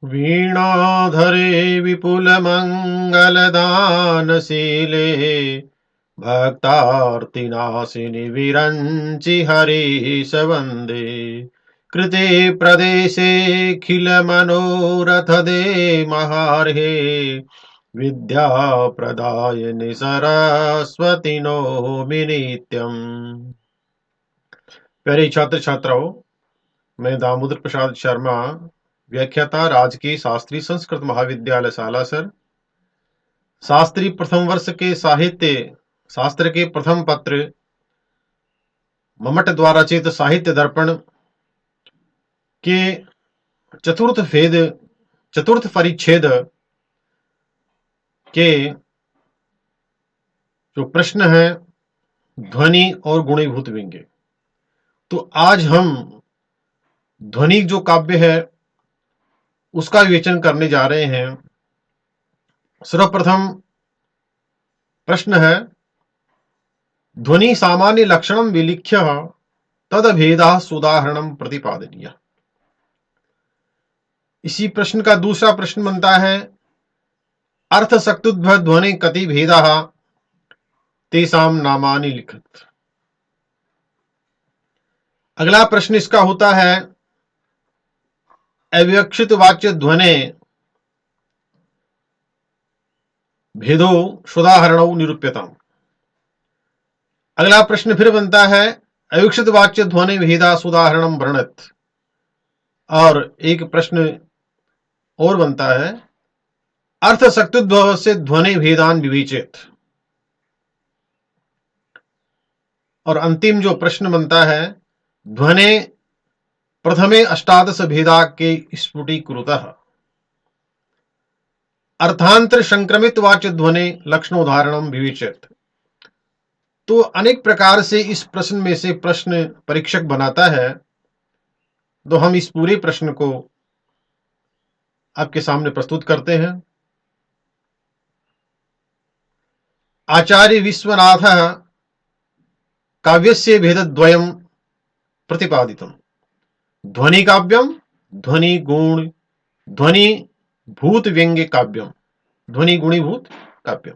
वीणाधरे विपुलमङ्गलदानशीले भक्तार्तिनाशिनि विरञ्चि हरीश वन्दे। कृते प्रदेशेऽखिलमनोरथदे महार्हे विद्याप्रदायिनि सरस्वती नौमि नित्यम्। प्यारे छात्र छात्राओं, मैं दामोदर प्रसाद शर्मा, व्याख्याता, राजकीय शास्त्री संस्कृत महाविद्यालय सालासर, शास्त्री प्रथम वर्ष के साहित्य शास्त्र के प्रथम पत्र मम्मट द्वारा रचित साहित्य दर्पण के चतुर्थ परिच्छेद के जो प्रश्न है ध्वनि और गुणीभूत व्यंग्य। तो आज हम ध्वनि जो काव्य है उसका विवेचन करने जा रहे हैं। सर्वप्रथम प्रश्न है, ध्वनि सामान्य लक्षणम विलिख्य तद भेदा सुदाहरणम प्रतिपादनीय। इसी प्रश्न का दूसरा प्रश्न बनता है, अर्थ शक्तुद्भव ध्वनि कति भेदा तेसाम नामानि लिखत। अगला प्रश्न इसका होता है, अविवक्षित वाच्य ध्वनि भेदो सुदाहरणौ निरूप्यताम्। अगला प्रश्न फिर बनता है, अविवक्षित वाच्य ध्वनि भेदा सुदाहरणम वर्णत। और एक प्रश्न और बनता है, अर्थ शक्तुद्भव से ध्वनि भेदान विवेचित। और अंतिम जो प्रश्न बनता है, ध्वनि प्रथमे अष्टादश भेदा के स्फुटीकृतः। अर्थांतर संक्रमित वाच्य ध्वनि लक्षणोदाहरणम विवेचित। तो अनेक प्रकार से इस प्रश्न में से प्रश्न परीक्षक बनाता है। तो हम इस पूरे प्रश्न को आपके सामने प्रस्तुत करते हैं। आचार्य विश्वनाथ काव्यस्य भेदद्वयम् प्रतिपादितम्। ध्वनि काव्यम, ध्वनि गुण, ध्वनि भूत व्यंग्य काव्यम, ध्वनि गुणीभूत काव्यम।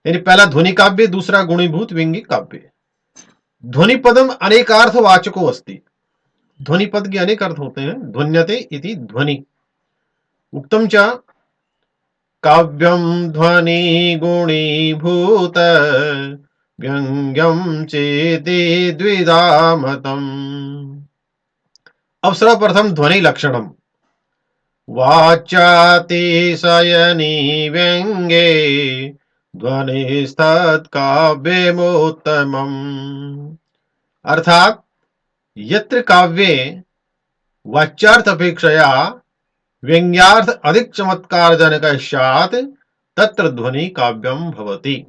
यानी पहला ध्वनि काव्य, दूसरा गुणीभूत व्यंग्य काव्य। ध्वनि पदम अनेकार्थ वाचको अस्ति। ध्वनि पद के अनेक अर्थ होते हैं। ध्वन्यते इति ध्वनि। उक्तम च काव्यम ध्वनि गुणीभूत व्यंग्यम चेति द्विधा मतम्। अब सर्वप्रथम ध्वनि लक्षणम। वाच्यातिशयनी व्यंगे ध्वनिस्तत्काव्यमोत्तमम्। अर्थात यत्र काव्ये वाच्यार्थ अपेक्षया व्यंग्यार्थ अधिक चमत्कारजनक स्यात् तत्र ध्वनि काव्यम भवति।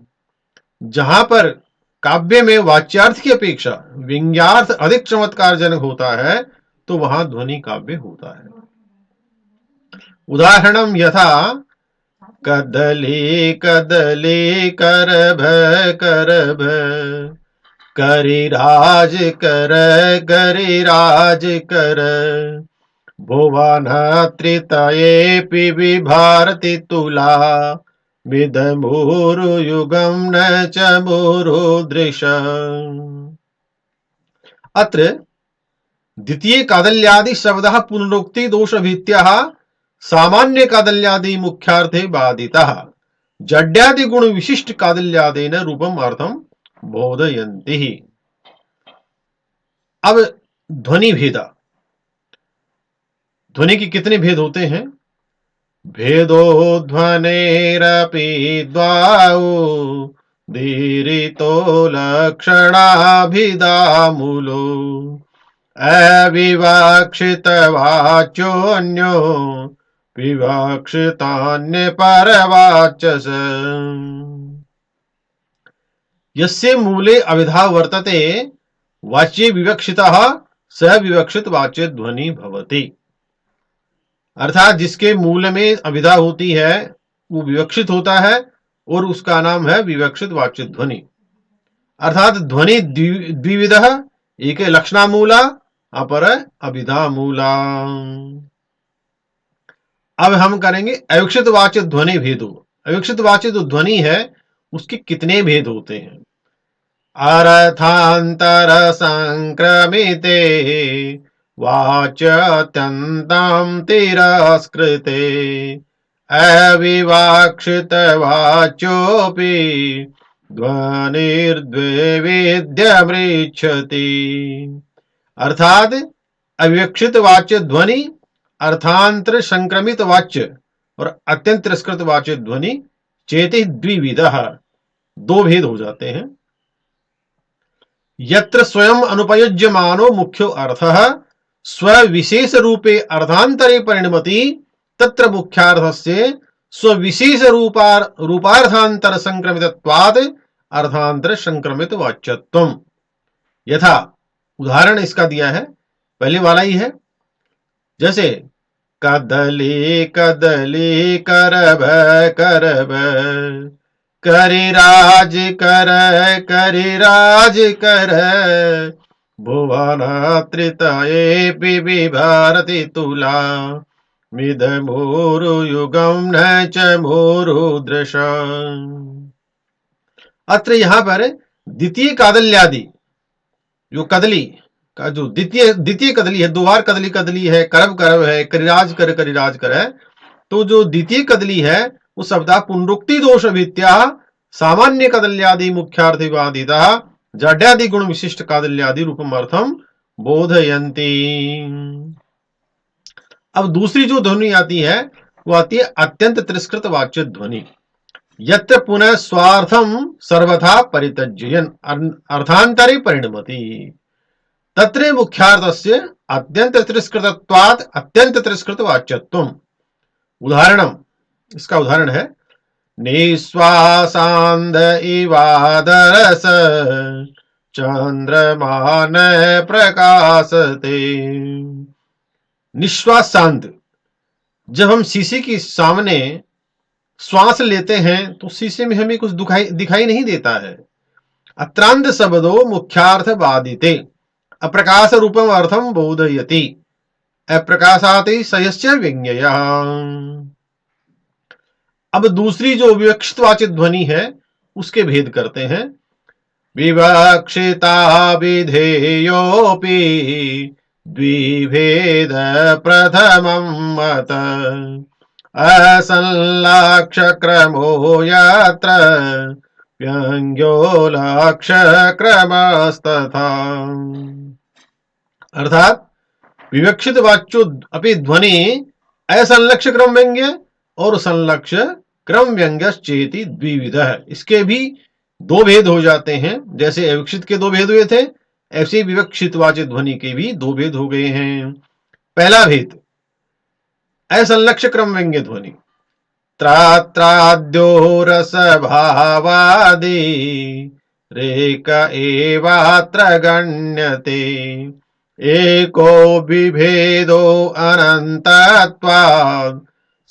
जहां पर काव्य में वाच्यार्थ की अपेक्षा व्यंग्यार्थ अधिक चमत्कारजनक होता है तो वहां ध्वनि काव्य होता है। उदाहरणम यथा कदली कदली करभ करभ करिराज कर करिराज कर भुवनत्रितयेऽपि विभारति तुला विदमुरु युगं न च मुरुदृश। अत्र द्वितीय कादल्यादि शब्दः पुनरुक्ति दोषभीत्यः सामान्य कादल्यादि मुख्यार्थे बाधितः जड्यादि गुण विशिष्ट कादल्यादेन रूपम अर्थम बोधयन्ति। अब ध्वनि भेदा। ध्वनि के कितने भेद होते हैं? भेदो ध्वनेरपि द्वाऊ दीरितो लक्षणाभिधामूलो अविवक्षितवाच्योऽन्यो विवक्षितान्य परवाचस। यस्य मूले अविधा वर्तते वाच्ये विवक्षितः स विवक्षित वाच्य ध्वनि भवति। अर्थात जिसके मूल में अविधा होती है वो विवक्षित होता है और उसका नाम है विवक्षित वाच्य ध्वनि। अर्थात ध्वनि द्विविधः, एक है लक्षणामूला, अपर अभिधा मूला। अब हम करेंगे अविकसित वाच्य ध्वनि भेदो। अविकसित वाच्य जो ध्वनि है उसके कितने भेद होते हैं? अर्थांतर संक्रमिते वाच्यत्यन्तं तिरस्कृते अविवक्षित वाच्योऽपि ध्वनिर्द्वैविध्यमृच्छति। अर्थात अविवक्षित वाच्य ध्वनि, अर्थांतर संक्रमित वाच्य और अत्यंत तिरस्कृत वाच्य ध्वनि चेति द्विविधः, दो भेद हो जाते हैं। यत्र स्वयं अनुपयुज्यमानो मुख्यो अर्थः स्वविशेष रूपे अर्थांतरे परिणमति तत्र मुख्यार्थस्य स्वविशेष रूपार्थांतर संक्रमितत्वात् अर्थांतर संक्रमित वाच्यत्वम्। यथा उदाहरण इसका दिया है, पहले वाला ही है, जैसे कदली कदली करब करब, करिराज कर करिराज कर, भुवन त्रितये बिभारति तुला, मिदमूरु युगम न च मूरुदृश। अत्र यहां पर द्वितीय कादल्यादि, जो कदली का जो द्वितीय कदली है, दो बार कदली कदली है, करब करब है, करिराज कर करिराज कर है, तो जो द्वितीय कदली है वो शब्दा पुनरुक्ति दोष वित्या सामान्य कदल्यादि मुख्यार्थिवादिता जाड्यादि गुण विशिष्ट कादल्यादि रूपम अर्थम बोधयन्ति। अब दूसरी जो ध्वनि आती है वो आती है अत्यंत तिरस्कृत वाच्य ध्वनि। यत्र पुनः स्वार्थम सर्वथा परित्यज्यन् अर्थांतरे परिणमति तत्र मुख्यार्थस्य अत्यंत तिरस्कृतत्वात् अत्यंत तिरस्कृत वाच्यत्वम्। उदाहरणम, इसका उदाहरण है निश्वासांद इवादरस चंद्रमान प्रकाशते। निश्वासांद, जब हम शीशे के सामने श्वास लेते हैं तो शीशे में हमें कुछ दिखाई नहीं देता है। अत्रांत शब्दो मुख्यार्थ बाधिते अप्रकाश रूपम अर्थम बोधयति अप्रकाशाति सयस्य व्यंग्ययः। अब दूसरी जो विवक्षित वाचित ध्वनि है उसके भेद करते हैं। विवक्षिता विधेयोपि द्विभेद प्रथमं मत असंलक्ष्य क्रमो यत्र व्यंग्यो लक्ष्य क्रमस्तथा। अर्थात विवक्षित वाच्यो अपि ध्वनि असंलक्ष्य क्रम व्यंग्य और संलक्ष्य क्रम व्यंग्य चेति द्विविध है। इसके भी दो भेद हो जाते हैं। जैसे अविवक्षित के दो भेद हुए थे, ऐसे विवक्षित वाच्य ध्वनि के भी दो भेद हो गए हैं। पहला भेद असंलक्ष्य क्रम व्यंग्य ध्वनि। त्रात्राद्यो रस भावादि रेक एवात्र गण्यते एको विभेदो अनन्तत्वात्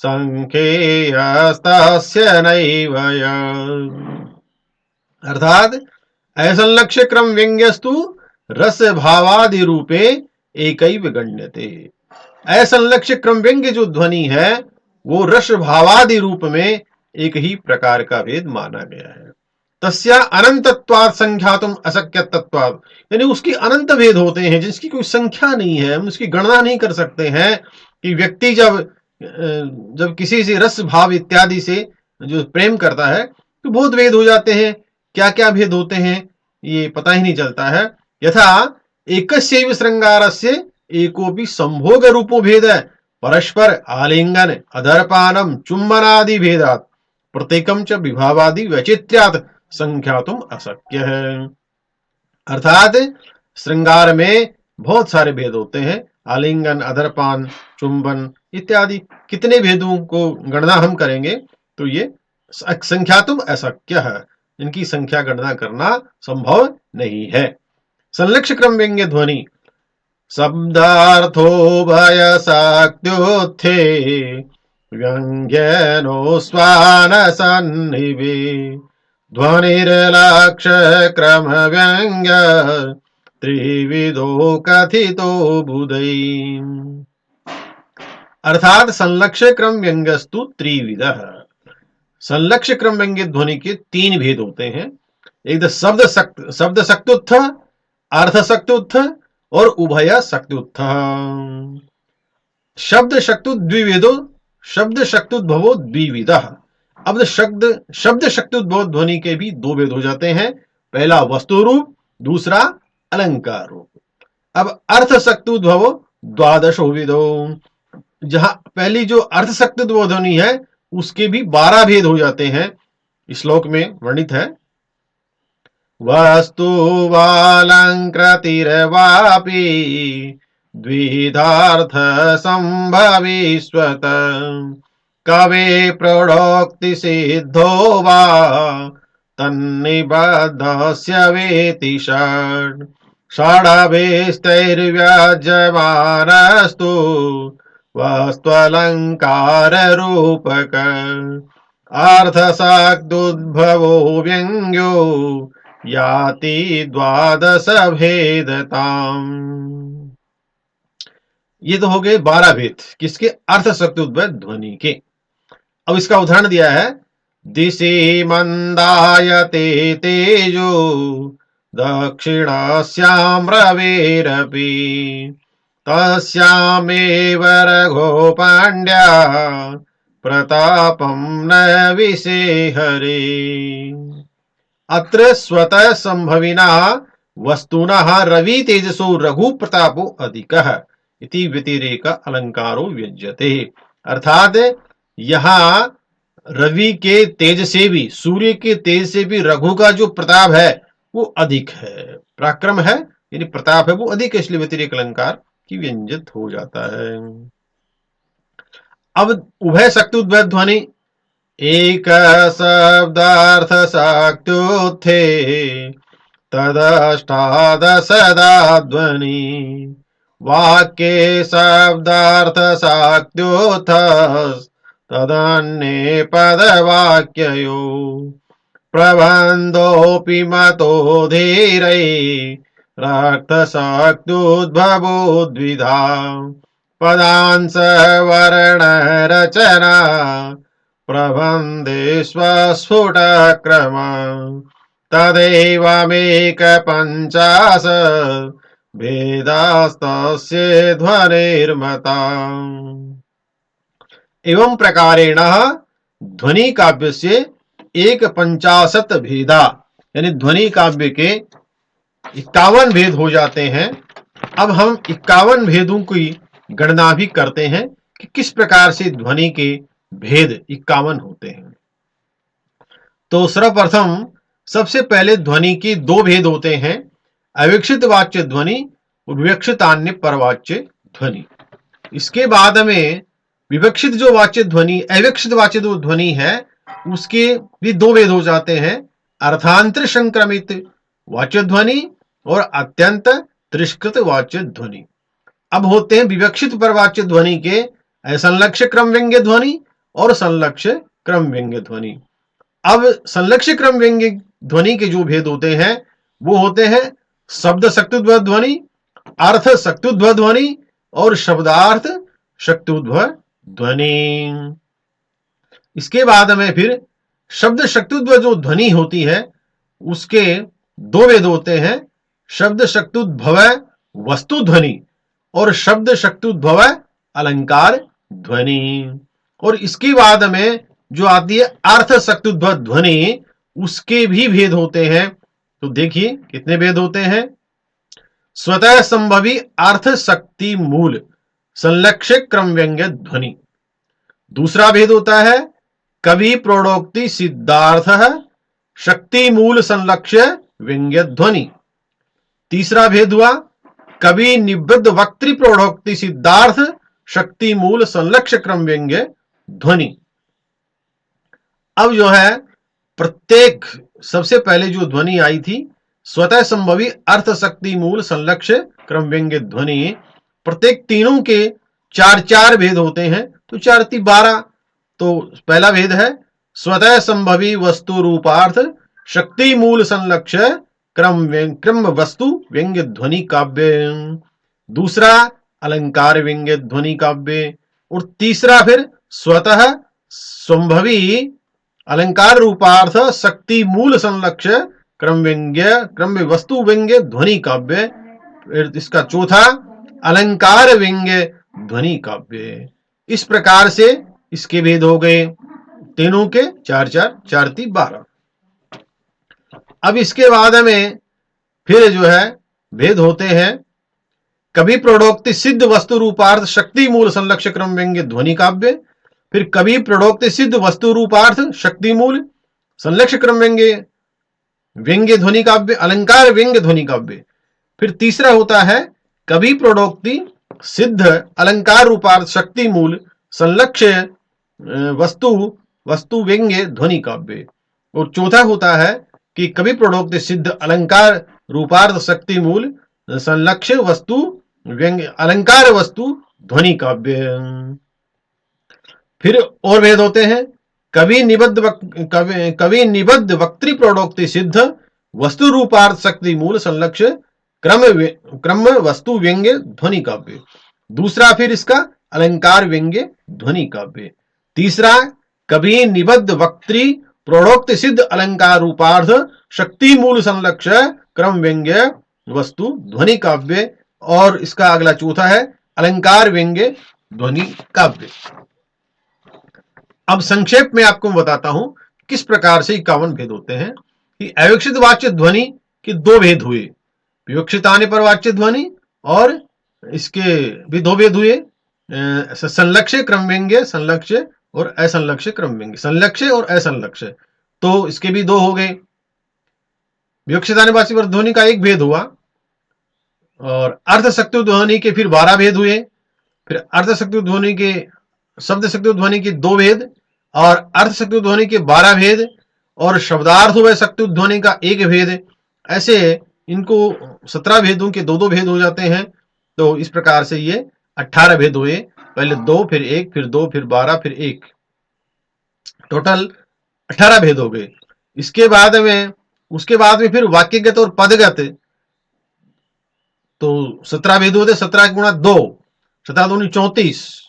संख्येयस्तस्य नैव यत्। अर्थात असंलक्ष्य क्रम व्यंग्यस्तु रस भावादि रूपे एकैव गण्यते। असंलक्ष्य क्रम व्यंग्य जो ध्वनि है वो रस भावादि रूप में एक ही प्रकार का भेद माना गया है। तस्या अनंतत्वात् संख्यातुम अशक्यत्वात्, यानी उसकी अनंत भेद होते हैं जिसकी कोई संख्या नहीं है, हम उसकी गणना नहीं कर सकते हैं कि व्यक्ति जब किसी से रस भाव इत्यादि से जो प्रेम करता है तो बहुत भेद हो जाते हैं। क्या क्या भेद होते हैं ये पता ही नहीं चलता है। यथा एकस्यैव श्रृंगारस्य एकोपि संभोग रूपो भेद है परस्पर आलिंगन अधरपानम चुम्बनादि भेदात् प्रत्येकम च विभावादि वैचित्र्यात् संख्यातुम अशक्य है। अर्थात श्रृंगार में बहुत सारे भेद होते हैं, आलिंगन अधरपान चुंबन इत्यादि कितने भेदों को गणना हम करेंगे तो ये संख्यातुम अशक्य है, इनकी संख्या गणना करना संभव नहीं है। संलक्ष्य क्रम व्यंग्य ध्वनि शब्दार्थो भयसाक्त्युत्थे व्यंग्यनो स्वान सन्निवे ध्वनिर्लक्ष्य क्रम व्यंग्य त्रिविधो कथितो बुधै। अर्थात संलक्ष्य क्रम व्यंग्यस्तु त्रिविधः। संलक्ष्य क्रम व्यंग्य ध्वनि के तीन भेद होते हैं। एक तो शब्द शक्त्युत्थ, अर्थ शक्त्युत्थ और उभय शक्त्युत्थ। शब्द शक्तु द्विविधो, शब्द शक्त्युद्भवो द्विविधः। अब शब्द शक्त्युद्भव ध्वनि के भी दो भेद हो जाते हैं। पहला वस्तु रूप, दूसरा अलंकार रूप। अब अर्थ शक्त्युद्भवो द्वादशो विधो। जहां पहली जो अर्थ शक्त्युद्भव ध्वनि है उसके भी 12 भेद हो जाते हैं। श्लोक में वर्णित है। वस्तु वालंकृतिर्वापि द्विधार्थ संभविष्वत कवे प्रोक्ति सिद्धो वा तन्निबद्धस्य वेति षड् षडभिस्तैर्व्यज्यमानस्तु वस्त्वलंकार रूपक अर्थशक्त्युद्भवो व्यंग्यो याति द्वादश भेदताम्। ये तो हो गए 12 भेद किसके? अर्थ शक्त्युद्भव ध्वनि के। अब इसका उदाहरण दिया है। दिशि मंदायते तेजो दक्षिणास्यां रवेरपि तस्यामेव रघो पांड्या प्रतापं न विषेहरे। अत्र स्वतः संभविना वस्तुनः रवि तेजसो रघु प्रतापो अधिकः इति व्यतिरेक अलंकारो व्यज्यते। अर्थात यहाँ रवि के तेज से भी, सूर्य के तेज से भी रघु का जो प्रताप है वो अधिक है, पराक्रम है यानी प्रताप है वो अधिक है, इसलिए व्यतिरेक अलंकार की व्यंजित हो जाता है। अब उभय शक्त्युद्भव ध्वनि। एक शब्दार्थ शक्त्युत्थे तदष्टादशदा ध्वनि वाक्ये शब्दार्थ शक्त्युत्थ तदन्ये पदवाक्ययो प्रबन्धोऽपि मतो धीरै रक्तशक्त्युद्भवो द्विधा पदांश वर्ण रचना प्रबन्धेष्वस्फुट क्रम तदैवमेक पंचाशत् भेदास्तस्य ध्वनिर्मता। एवं प्रकारेण ध्वनि काव्य से एक 50 भेदा यानी ध्वनि काव्य के 51 भेद हो जाते हैं। अब हम 51 भेदों की गणना भी करते हैं कि किस प्रकार से ध्वनि के भेद 51 होते हैं। तो सर्वप्रथम सबसे पहले ध्वनि के दो भेद होते हैं, अविवक्षित वाच्य ध्वनि और विवक्षितान्य परवाच्य ध्वनि। इसके बाद में विवक्षित जो वाच्य ध्वनि, अविवक्षित वाच्य जो ध्वनि है उसके भी दो भेद हो जाते हैं, अर्थांतर संक्रमित वाच्य ध्वनि और अत्यंत तिरस्कृत वाच्य ध्वनि। अब होते हैं विवक्षित परवाच्य ध्वनि के संलक्ष्य क्रम व्यंग्य ध्वनि और संलक्ष्य क्रम व्यंग्य ध्वनि। अब संलक्ष्य क्रम व्यंग्य ध्वनि के जो भेद होते हैं वो होते हैं शब्द शक्त्युद्भव ध्वनि, अर्थ शक्त्युद्भव ध्वनि और शब्दार्थ शक्त्युद्भव ध्वनि। इसके बाद में फिर शब्द शक्त्युद्भव जो ध्वनि होती है उसके दो भेद होते हैं, शब्द शक्त्युद्भव वस्तु ध्वनि और शब्द शक्त्युद्भव अलंकार ध्वनि। और इसके बाद में जो आती है अर्थ शक्त्युद्भव ध्वनि उसके भी भेद होते हैं। तो देखिए कितने भेद होते हैं। स्वतः संभवी अर्थ शक्ति मूल संलक्ष्य क्रम व्यंग्य ध्वनि। दूसरा भेद होता है कवि प्रोक्ति सिद्धार्थ शक्ति मूल संलक्ष्य व्यंग्य ध्वनि। तीसरा भेद हुआ कवि निबद्ध वक्तृ प्रोक्ति सिद्धार्थ शक्ति मूल संलक्ष्य क्रम व्यंग्य ध्वनि। अब जो है प्रत्येक सबसे पहले जो ध्वनि आई थी स्वतः संभवी अर्थ शक्ति मूल संलक्ष्य क्रम व्यंग्य ध्वनि, प्रत्येक तीनों के 4-4 भेद होते हैं, तो 4-12। तो पहला भेद है स्वतः संभवी वस्तु रूपार्थ शक्ति मूल संलक्ष्य क्रम वस्तु व्यंग्य ध्वनि काव्य। दूसरा अलंकार व्यंग्य ध्वनि काव्य। और तीसरा फिर स्वतः संभवी अलंकार रूपार्थ शक्ति मूल संलक्ष्य क्रम व्यंग्य क्रम वस्तु व्यंग्य ध्वनि काव्य। फिर इसका चौथा अलंकार व्यंग्य ध्वनि काव्य। इस प्रकार से इसके भेद हो गए तीनों के, चार चार, चार तीन 12। अब इसके बाद में फिर जो है भेद होते हैं कवि प्रोडोक्ति सिद्ध वस्तु रूपार्थ शक्ति मूल संलक्ष्य क्रम व्यंग्य ध्वनि काव्य। फिर कवि प्रोडोक्ति सिद्ध वस्तु रूपार्थ शक्ति मूल संलक्ष्य क्रम व्यंग्य व्यंग्य ध्वनि काव्य अलंकार व्यंग्य ध्वनि काव्य। फिर तीसरा होता है कवि प्रोडोक्ति सिद्ध अलंकार रूपार्थ शक्ति मूल संलक्ष्य वस्तु वस्तु व्यंग्य ध्वनि काव्य। और चौथा होता है कि कवि प्रोडोक्ति सिद्ध अलंकार रूपार्थ शक्ति मूल संलक्ष्य वस्तु व्यंग्य अलंकार वस्तु ध्वनि काव्य। फिर और भेद होते हैं कवि निबद्ध वक्तृ प्रोडोक्ति सिद्ध वस्तु रूपार्थ शक्ति मूल संलक्ष्य क्रम वस्तु व्यंग्य ध्वनि काव्य। दूसरा फिर इसका अलंकार व्यंग्य ध्वनि काव्य। तीसरा कवि निबद्ध वक्तृ प्रोडोक्ति सिद्ध अलंकार रूपार्थ शक्ति मूल संलक्ष्य क्रम व्यंग्य वस्तु ध्वनि काव्य। और इसका अगला चौथा है अलंकार व्यंग्य ध्वनि काव्य। अब संक्षेप में आपको बताता हूं किस प्रकार से 51 भेद होते हैं कि अविवक्षित वाच्य ध्वनि के दो भेद हुए, विवक्षित आने पर वाच्य ध्वनि और इसके भी दो भेद हुए, संलक्ष्य क्रम व्यंग्य संलक्ष्य और असंलक्ष्य क्रम व्यंग्य, संलक्ष्य और असंलक्ष्य, तो इसके भी दो हो गए। विवक्षित आने वाच्य पर ध्वनि का एक भेद हुआ और अर्थ शक्ति ध्वनि के फिर 12 भेद हुए। फिर अर्थ शक्ति ध्वनि के शब्द शक्ति ध्वनि के दो भेद और अर्थ शक्ति ध्वनि के 12 भेद और शब्दार्थ व शक्ति ध्वनि का एक भेद। ऐसे इनको 17 भेदों के दो दो भेद हो जाते हैं। तो इस प्रकार से ये 18 भेद हुए, पहले 2 फिर 1 फिर 2 फिर 12 फिर 1, टोटल 18 भेद हो गए। इसके बाद में उसके बाद में फिर वाक्यगत और पदगत, तो 17 भेद होते, 17 गुणा 2, 17 दूनी 34,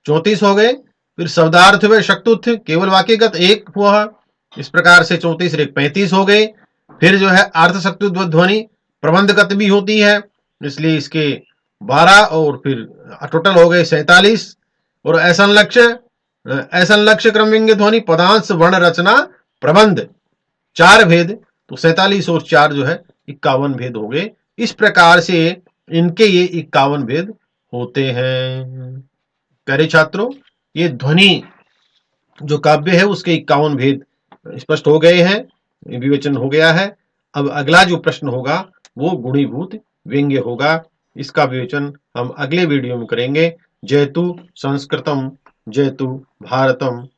34 हो गए। फिर शब्दार्थ व शक्तुत्थ केवल वाक्यगत एक हुआ, इस प्रकार से 34 एक 35 हो गए। फिर जो है अर्थ शक्ति ध्वनि प्रबंधगत भी होती है, इसलिए इसके 12 और फिर टोटल हो गए 47। और असंलक्ष्य क्रम व्यंग्य ध्वनि पदांश वर्ण रचना प्रबंध 4 भेद, तो 47 और 4 जो है 51 भेद हो गए। इस प्रकार से इनके ये 51 भेद होते हैं। प्यारे छात्रों, ये ध्वनि जो काव्य है उसके 51 भेद स्पष्ट हो गए हैं, विवेचन हो गया है। अब अगला जो प्रश्न होगा वो गुणीभूत व्यंग्य होगा, इसका विवेचन हम अगले वीडियो में करेंगे। जयतु संस्कृतम, जयतु भारतम।